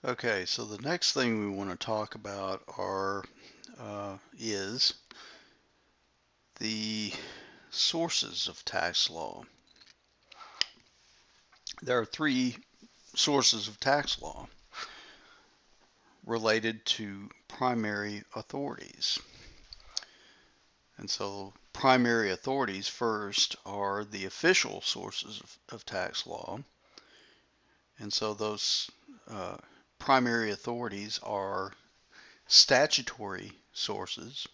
Okay, so the next thing we want to talk about is the sources of tax law. There are three sources of tax law related to primary authorities. And so primary authorities first are the official sources of tax law. And so those uh, primary authorities are statutory sources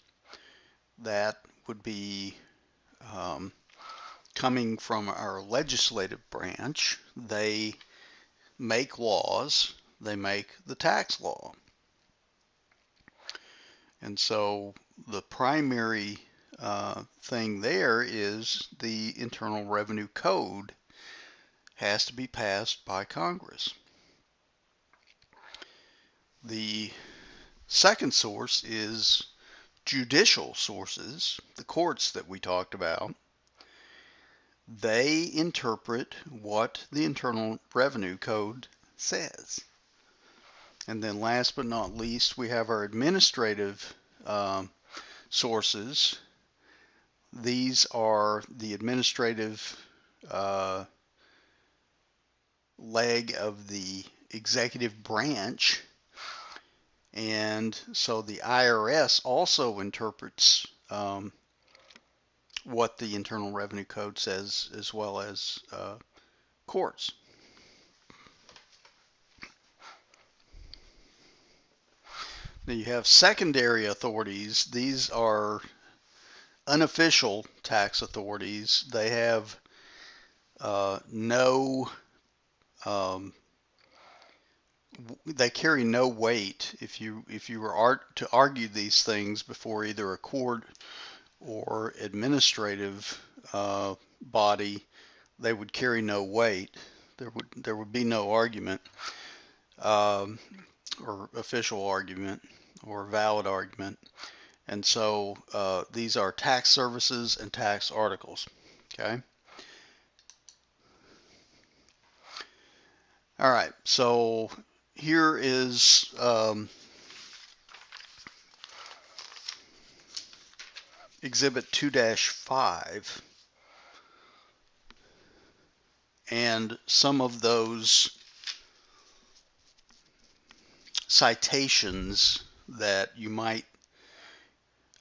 that would be um, coming from our legislative branch. They make laws, they make the tax law. And so the primary thing there is the Internal Revenue Code has to be passed by Congress. The second source is judicial sources, the courts that we talked about. They interpret what the Internal Revenue Code says. And then last but not least, we have our administrative sources. These are the administrative leg of the executive branch. And so the IRS also interprets what the Internal Revenue Code says, as well as courts. Now you have secondary authorities. These are unofficial tax authorities. They have no, they carry no weight. If you were to argue these things before either a court or administrative body, they would carry no weight. There would be no argument or official argument or valid argument. And so these are tax services and tax articles. Okay. All right. So here is Exhibit 2-5. And some of those citations that you might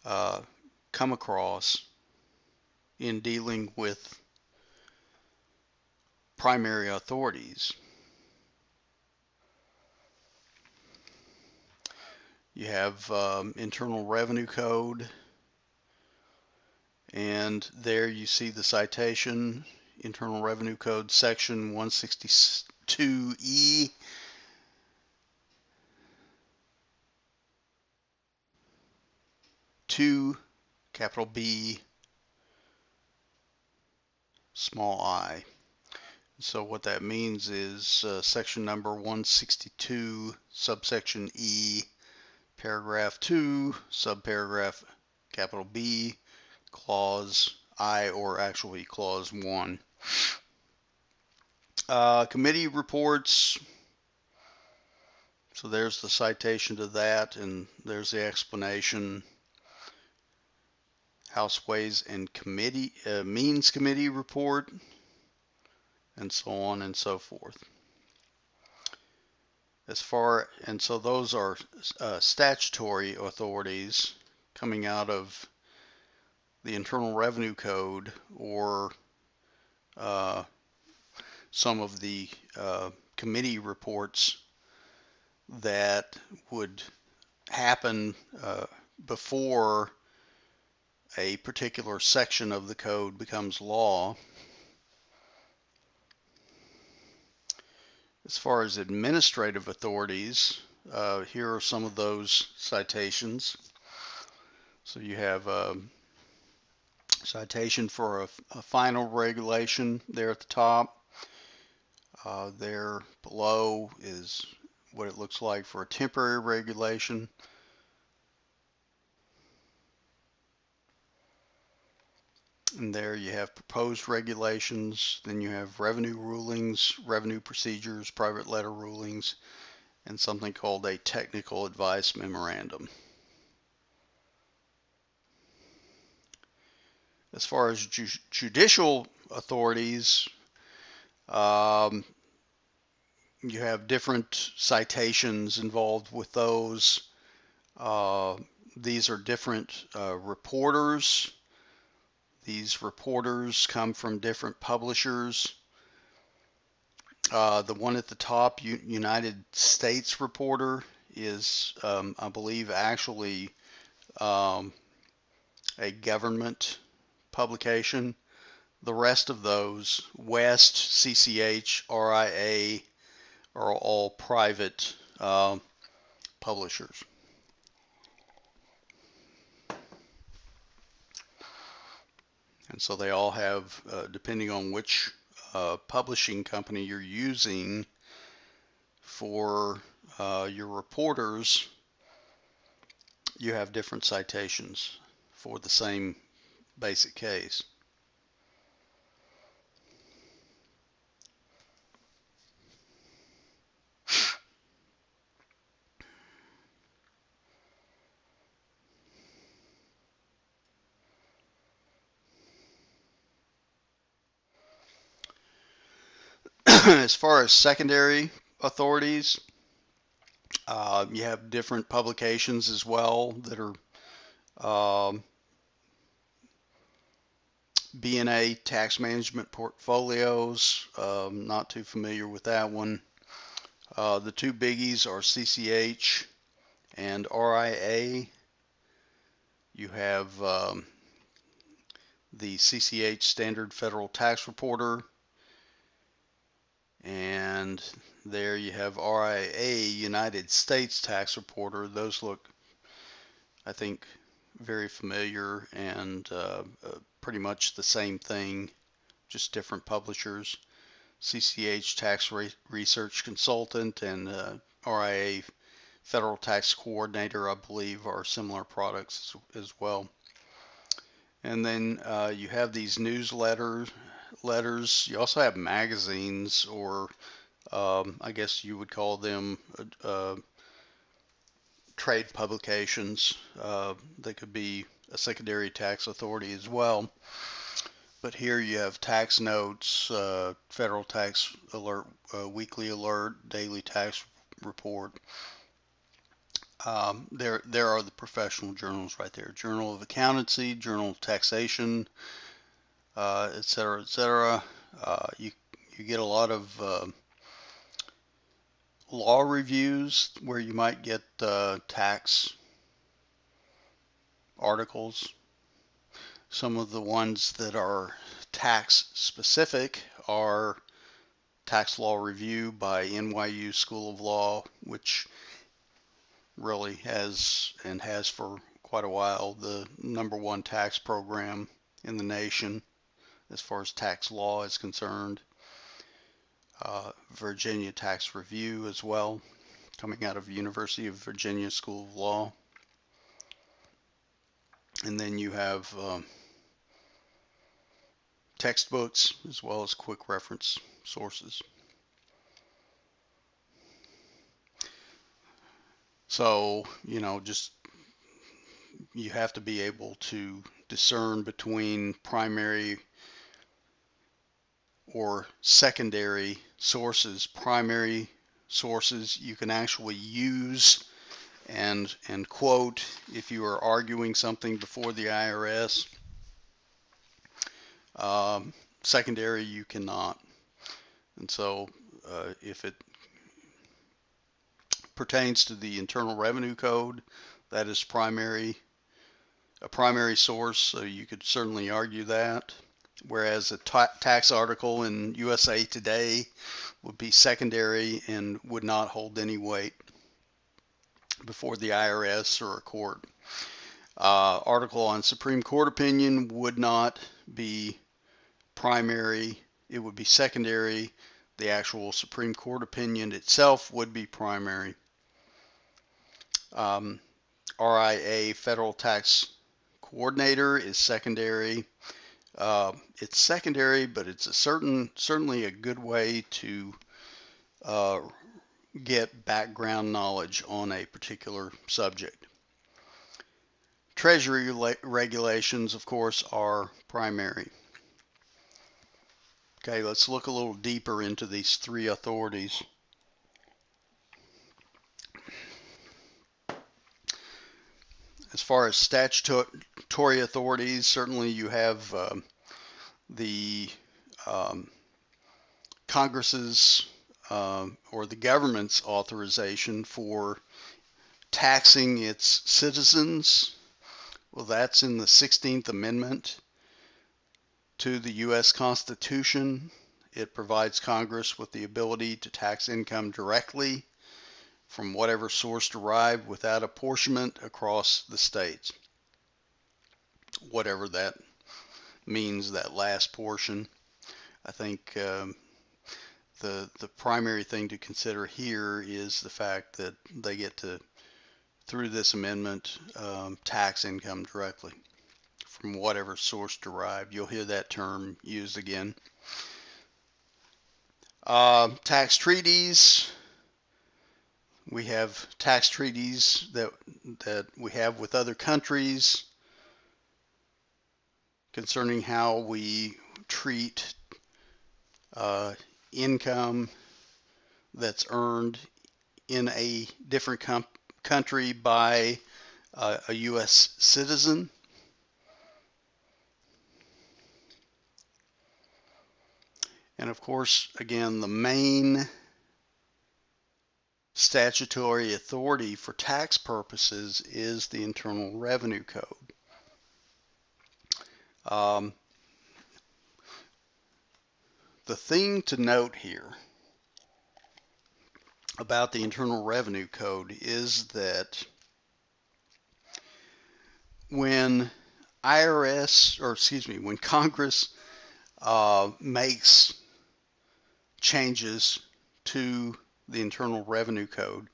come across in dealing with primary authorities. You have Internal Revenue Code, and there you see the citation, Internal Revenue Code section 162E. Two, capital B, small I. So what that means is section number 162, subsection E, paragraph 2, subparagraph capital B, clause I, or actually clause 1. Committee reports. So there's the citation to that, and there's the explanation. House Ways and Means Committee report, and so on and so forth. And so those are statutory authorities coming out of the Internal Revenue Code, or some of the committee reports that would happen before a particular section of the code becomes law. As far as administrative authorities, here are some of those citations. So you have a citation for a final regulation there at the top. There below is what it looks like for a temporary regulation. And there you have proposed regulations, then you have revenue rulings, revenue procedures, private letter rulings, and something called a technical advice memorandum. As far as judicial authorities, um, you have different citations involved with those. Uh, these are different reporters. These reporters come from different publishers. The one at the top, United States Reporter, is, I believe, actually um, a government publication. The rest of those, West, CCH, RIA, are all private publishers. And so they all have, depending on which publishing company you're using for your reporters, you have different citations for the same basic case. As far as secondary authorities, you have different publications as well that are B&A tax management portfolios. Not too familiar with that one. The two biggies are CCH and RIA. You have the CCH Standard Federal Tax Reporter, and there you have RIA United States Tax Reporter. Those look, I think, very familiar and pretty much the same thing, just different publishers. CCH Tax Research Consultant and RIA Federal Tax Coordinator, I believe, are similar products as well. And then you have these newsletters. You also have magazines, or I guess you would call them trade publications. They could be a secondary tax authority as well. But here you have tax notes, federal tax alert, weekly alert, daily tax report. There are the professional journals right there: Journal of Accountancy, Journal of Taxation, et cetera, et cetera. You get a lot of law reviews where you might get tax articles. Some of the ones that are tax specific are Tax Law Review by NYU School of Law, which really has and has for quite a while the #1 tax program in the nation as far as tax law is concerned. Virginia Tax Review as well, coming out of University of Virginia School of Law. And then you have textbooks as well as quick reference sources. So, just you have to be able to discern between primary or secondary sources. Primary sources you can actually use and quote if you are arguing something before the IRS. Secondary you cannot. And so if it pertains to the Internal Revenue Code, that is a primary source, so you could certainly argue that. Whereas a tax article in USA Today would be secondary and would not hold any weight before the IRS or a court. Article on Supreme Court opinion would not be primary, it would be secondary. The actual Supreme Court opinion itself would be primary. RIA Federal Tax Coordinator is secondary. It's secondary, but it's certainly a good way to get background knowledge on a particular subject. Treasury regulations, of course, are primary. Okay, let's look a little deeper into these three authorities. As far as statutory authorities, certainly you have the Congress's or the government's authorization for taxing its citizens. Well, that's in the 16th Amendment to the U.S. Constitution. It provides Congress with the ability to tax income directly from whatever source derived without apportionment across the states. Whatever that means, that last portion. I think the primary thing to consider here is the fact that they get to, through this amendment, tax income directly from whatever source derived. You'll hear that term used again. Tax treaties. We have tax treaties that we have with other countries concerning how we treat income that's earned in a different country by a U.S. citizen. And of course, again, the main statutory authority for tax purposes is the Internal Revenue Code. The thing to note here about the Internal Revenue Code is that when when Congress makes changes to the Internal Revenue Code,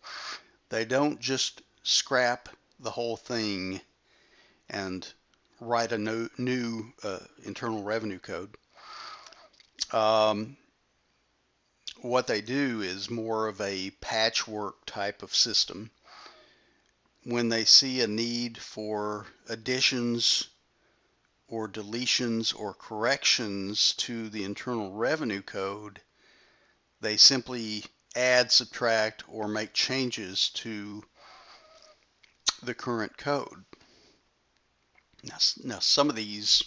they don't just scrap the whole thing and write a new Internal Revenue Code. What they do is more of a patchwork type of system. When they see a need for additions or deletions or corrections to the Internal Revenue Code, they simply add, subtract, or make changes to the current code. Now some of these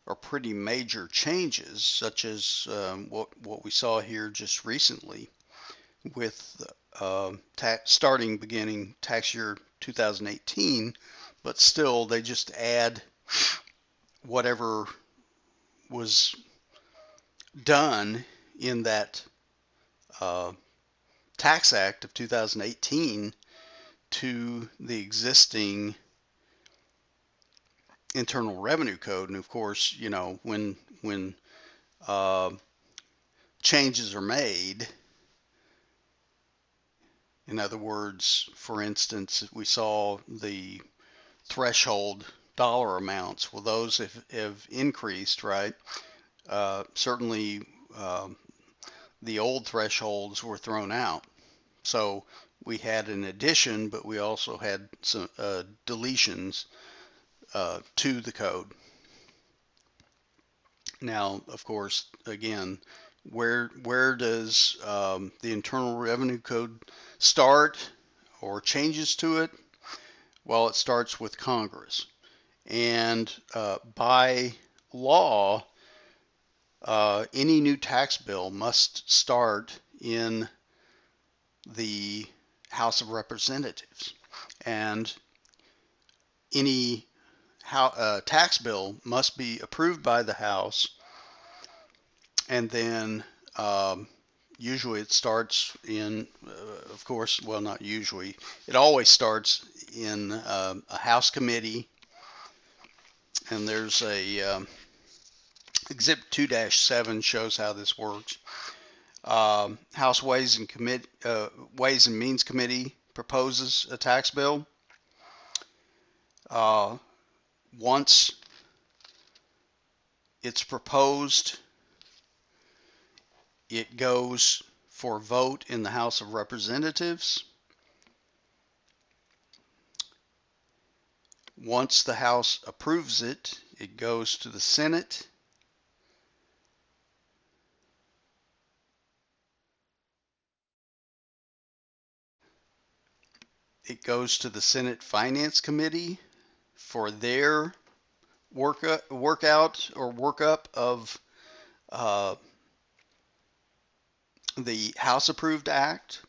are pretty major changes, such as what we saw here just recently with beginning tax year 2018, but still they just add whatever was done in that Tax Act of 2018 to the existing Internal Revenue Code. And of course, you know, when changes are made, in other words, for instance, we saw the threshold dollar amounts. Well, those have increased, right? Certainly the old thresholds were thrown out. So we had an addition, but we also had some deletions to the code. Now, of course, again, where does the Internal Revenue Code start or changes to it? Well, it starts with Congress. And by law, any new tax bill must start in the House of Representatives. And any tax bill must be approved by the House, and then usually it starts in, of course, well, not usually, it always starts in a House committee, and there's a Exhibit 2-7 shows how this works. House Ways and Means Committee proposes a tax bill. Once it's proposed, it goes for vote in the House of Representatives. Once the House approves it, it goes to the Senate. It goes to the Senate Finance Committee for their workup of the House approved act.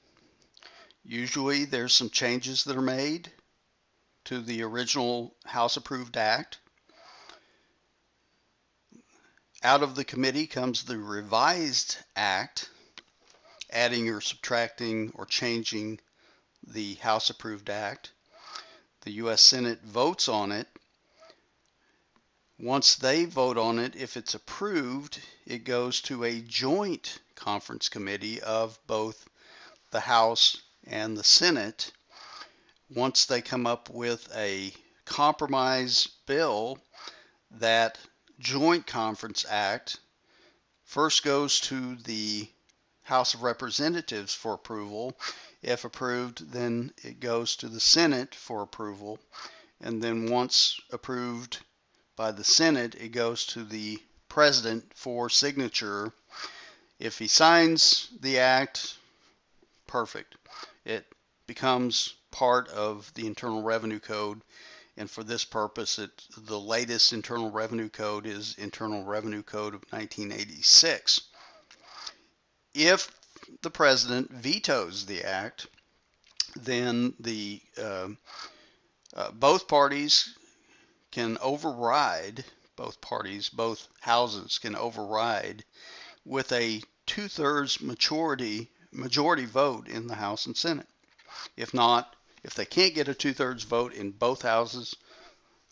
Usually there's some changes that are made to the original House approved act. Out of the committee comes the revised act, adding or subtracting or changing the House approved act. The U.S. Senate votes on it. Once they vote on it, if it's approved, it goes to a joint conference committee of both the House and the Senate. Once they come up with a compromise bill, that joint conference act first goes to the House of Representatives for approval. If approved, then it goes to the Senate for approval. And then once approved by the Senate, it goes to the President for signature. If he signs the act, perfect. It becomes part of the Internal Revenue Code. And for this purpose, the latest Internal Revenue Code is Internal Revenue Code of 1986. If the President vetoes the act, then both parties can override, both houses can override with a 2/3 majority vote in the House and Senate. If not, if they can't get a 2/3 vote in both houses,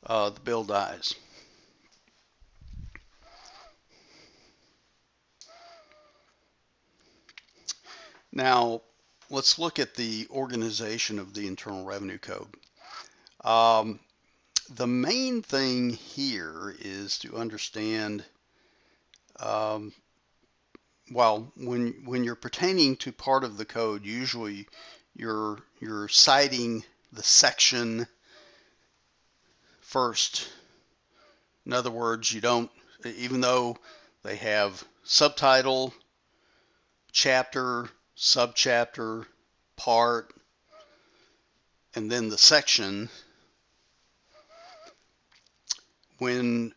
the bill dies. Now, let's look at the organization of the Internal Revenue Code. The main thing here is to understand, when you're pertaining to part of the code, usually you're citing the section first. In other words, you don't, even though they have subtitle, chapter, subchapter, part, and then the section, when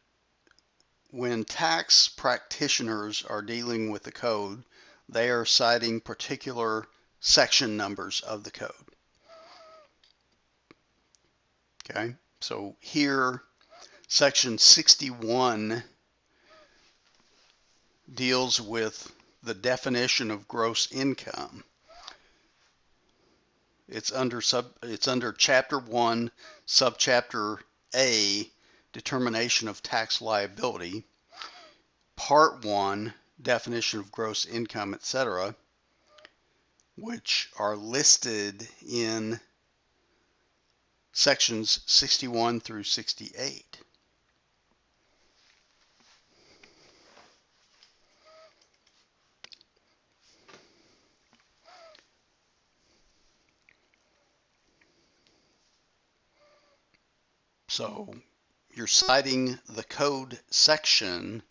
tax practitioners are dealing with the code, they are citing particular section numbers of the code. Okay, so here, section 61 deals with the definition of gross income. It's under chapter 1, subchapter A, determination of tax liability, part 1, definition of gross income, etc., which are listed in sections 61 through 68. So you're citing the code section.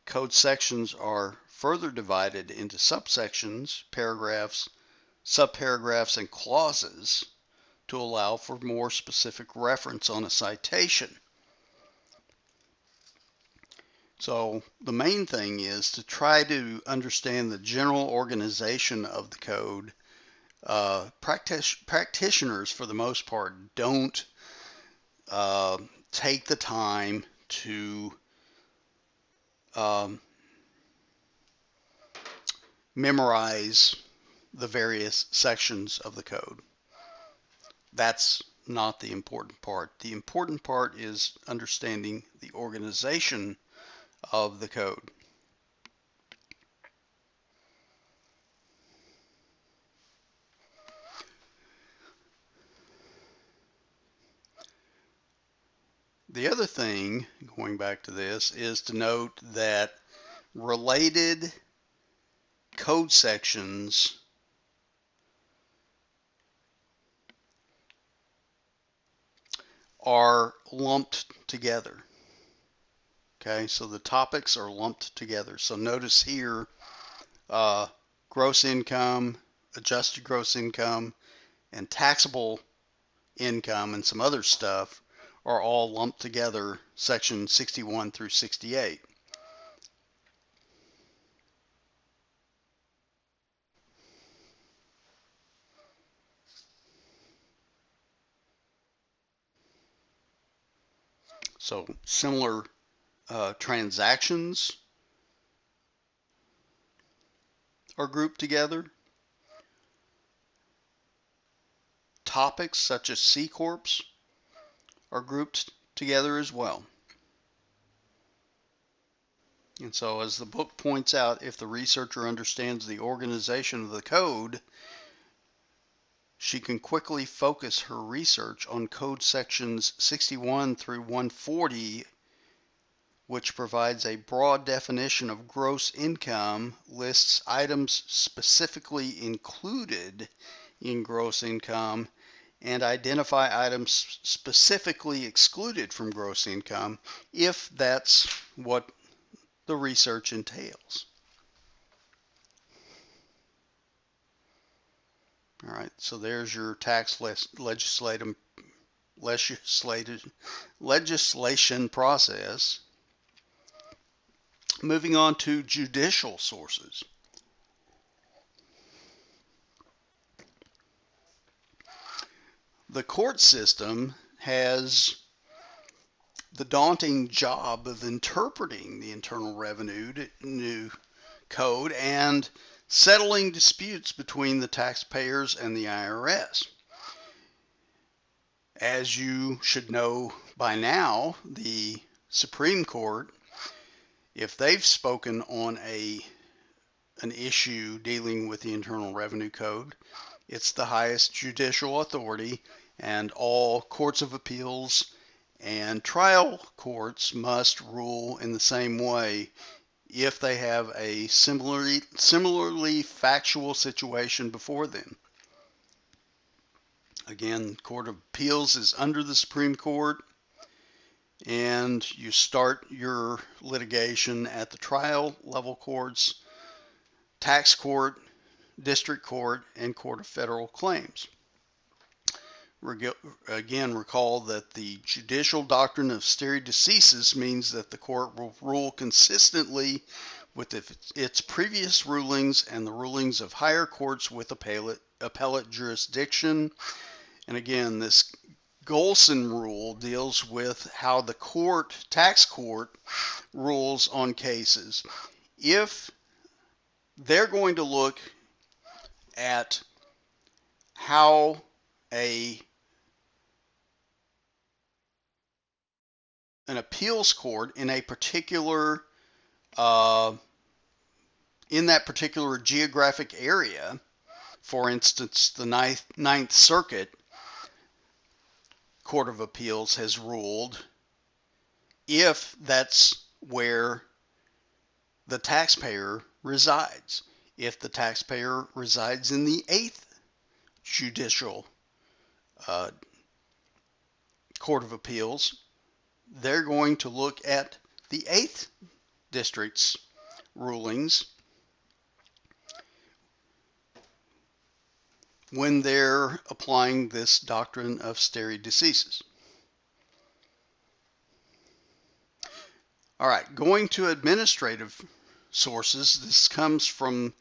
Code sections are further divided into subsections, paragraphs, subparagraphs, and clauses to allow for more specific reference on a citation. So the main thing is to try to understand the general organization of the code. Practitioners, for the most part, don't take the time to memorize the various sections of the code. That's not the important part. The important part is understanding the organization of the code. The other thing, going back to this, is to note that related code sections are lumped together. Okay, so the topics are lumped together. So notice here, gross income, adjusted gross income, and taxable income and some other stuff are all lumped together, section 61 through 68. So similar transactions are grouped together. Topics such as C Corps are grouped together as well. And so as the book points out, if the researcher understands the organization of the code, she can quickly focus her research on code sections 61 through 140, which provides a broad definition of gross income, lists items specifically included in gross income, and identify items specifically excluded from gross income if that's what the research entails. All right, so there's your tax legislation process. Moving on to judicial sources. The court system has the daunting job of interpreting the Internal Revenue Code and settling disputes between the taxpayers and the IRS. As you should know by now, the Supreme Court, if they've spoken on an issue dealing with the Internal Revenue Code, it's the highest judicial authority, and all courts of appeals and trial courts must rule in the same way if they have a similarly factual situation before them. Again, Court of Appeals is under the Supreme Court, and you start your litigation at the trial level courts, tax court, district court, and Court of Federal Claims. Again, recall that the judicial doctrine of stare decisis means that the court will rule consistently with its previous rulings and the rulings of higher courts with appellate jurisdiction. And again, this Golson rule deals with how the tax court rules on cases. If they're going to look at how an appeals court in a particular in that particular geographic area, for instance, the Ninth Circuit Court of Appeals has ruled, if that's where the taxpayer resides. If the taxpayer resides in the 8th Judicial Court of Appeals, they're going to look at the 8th District's rulings when they're applying this doctrine of stare decisis. All right, going to administrative sources, this comes from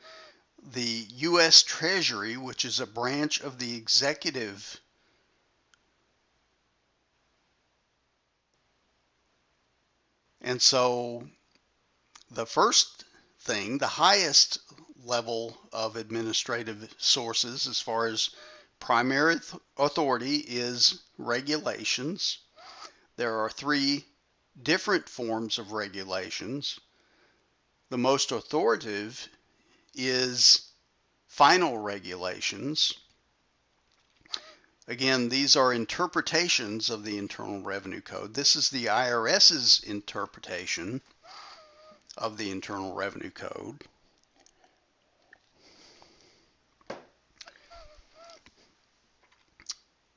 the U.S. Treasury, which is a branch of the executive. And so the first thing, the highest level of administrative sources as far as primary authority is regulations. There are 3 different forms of regulations. The most authoritative is final regulations. Again, these are interpretations of the Internal Revenue Code. This is the IRS's interpretation of the Internal Revenue Code.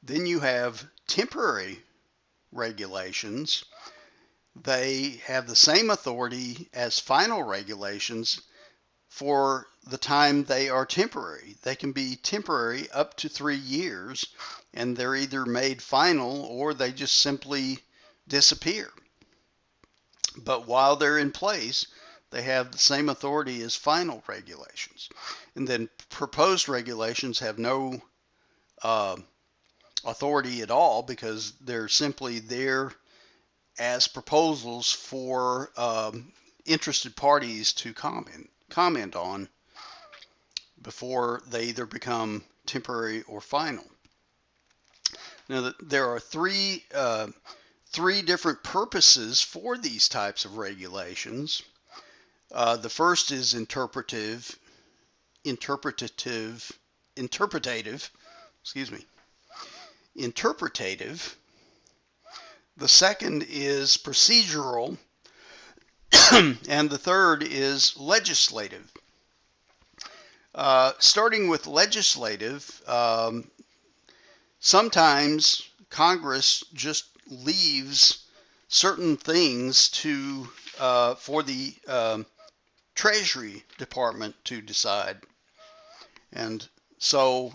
Then you have temporary regulations. They have the same authority as final regulations for the time they are temporary. They can be temporary up to 3 years, and they're either made final or they just simply disappear. But while they're in place, they have the same authority as final regulations. And then proposed regulations have no authority at all because they're simply there as proposals for interested parties to comment on before they either become temporary or final. Now, there are three different purposes for these types of regulations. The first is interpretative. The second is procedural, and the third is legislative. Starting with legislative, sometimes Congress just leaves certain things for the Treasury Department to decide. And so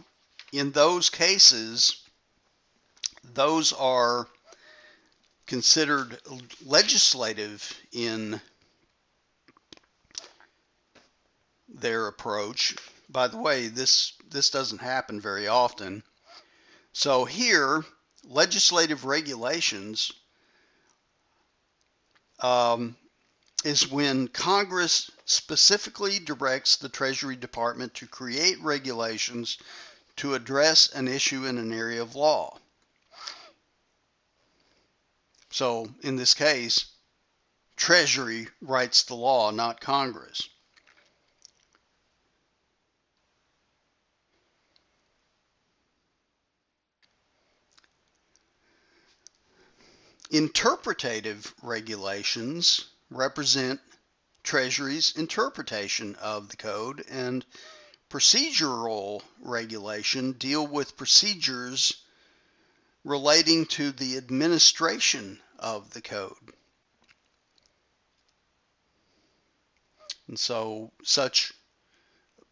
in those cases, those are considered legislative in their approach. By the way, this doesn't happen very often. So here, legislative regulations is when Congress specifically directs the Treasury Department to create regulations to address an issue in an area of law. So in this case, Treasury writes the law, not Congress. Interpretative regulations represent Treasury's interpretation of the code, and procedural regulation deal with procedures relating to the administration of the code. And so such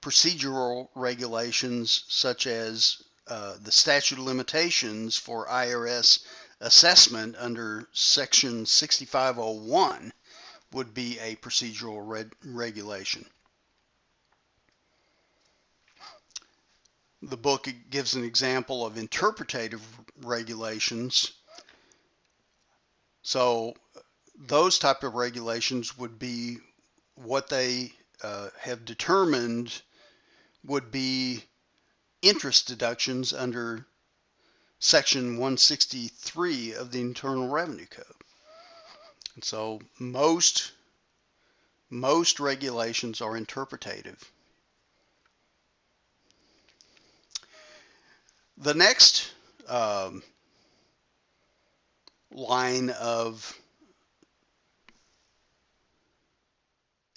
procedural regulations such as the statute of limitations for IRS assessment under Section 6501 would be a procedural regulation. The book gives an example of interpretative regulations. So those type of regulations would be what they have determined would be interest deductions under Section 163 of the Internal Revenue Code. And so most regulations are interpretative. The next line of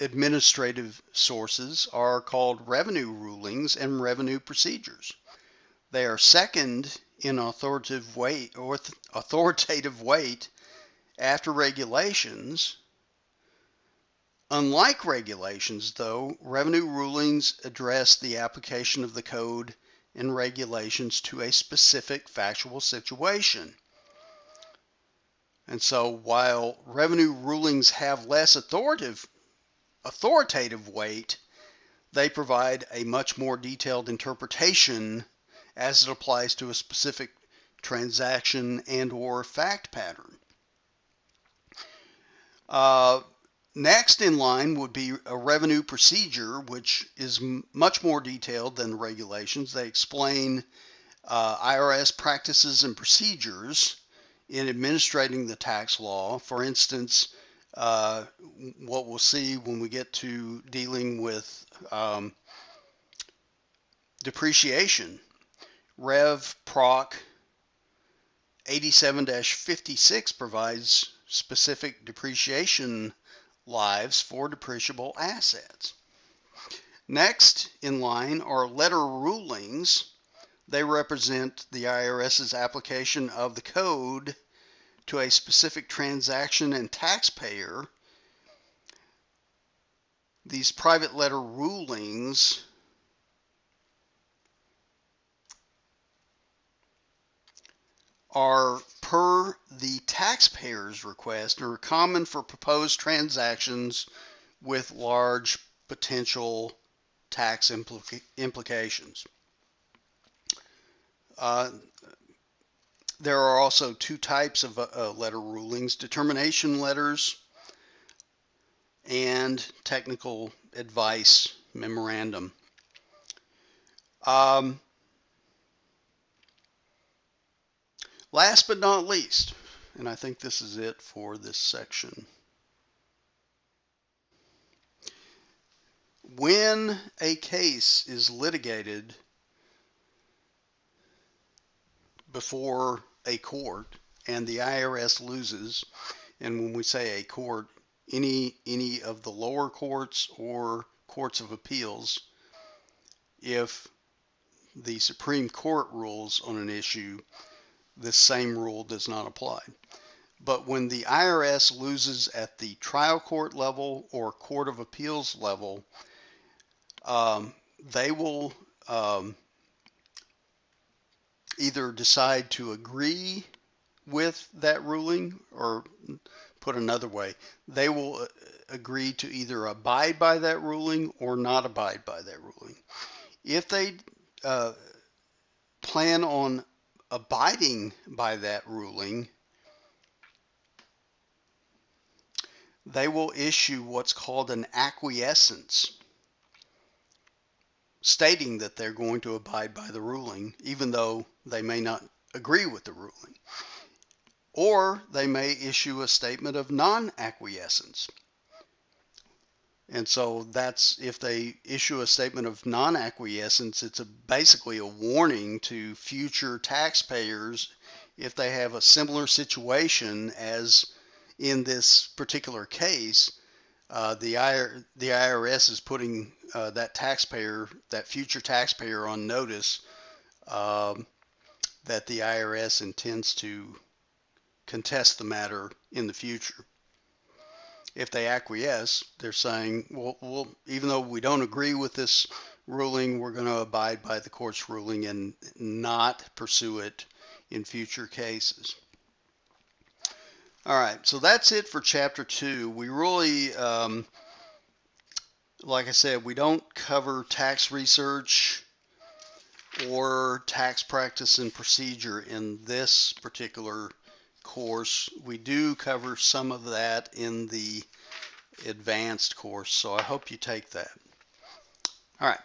administrative sources are called revenue rulings and revenue procedures. They are second in authoritative weight after regulations. Unlike regulations, though, revenue rulings address the application of the code and regulations to a specific factual situation. And so while revenue rulings have less authoritative weight, they provide a much more detailed interpretation as it applies to a specific transaction and or fact pattern. Next in line would be a revenue procedure, which is much more detailed than the regulations. They explain IRS practices and procedures in administrating the tax law. For instance, what we'll see when we get to dealing with depreciation. Rev Proc 87-56 provides specific depreciation lives for depreciable assets. Next in line are letter rulings. They represent the IRS's application of the code to a specific transaction and taxpayer. These private letter rulings are per the taxpayer's request and are common for proposed transactions with large potential tax implications. There are also two types of letter rulings: determination letters and technical advice memorandum. Last but not least, and I think this is it for this section. When a case is litigated before a court and the IRS loses, and when we say a court, any of the lower courts or courts of appeals, if the Supreme Court rules on an issue, this same rule does not apply. But when the IRS loses at the trial court level or court of appeals level, they will either decide to agree with that ruling, or put another way, they will agree to either abide by that ruling or not abide by that ruling. If they plan on abiding by that ruling, they will issue what's called an acquiescence, stating that they're going to abide by the ruling, even though they may not agree with the ruling. Or they may issue a statement of non-acquiescence. And so that's, if they issue a statement of non-acquiescence, it's basically a warning to future taxpayers if they have a similar situation as in this particular case. The IRS is putting that future taxpayer on notice that the IRS intends to contest the matter in the future. If they acquiesce, they're saying, well, even though we don't agree with this ruling, we're going to abide by the court's ruling and not pursue it in future cases. All right, so that's it for Chapter 2. We really, like I said, we don't cover tax research or tax practice and procedure in this particular course. We do cover some of that in the advanced course, so I hope you take that. All right.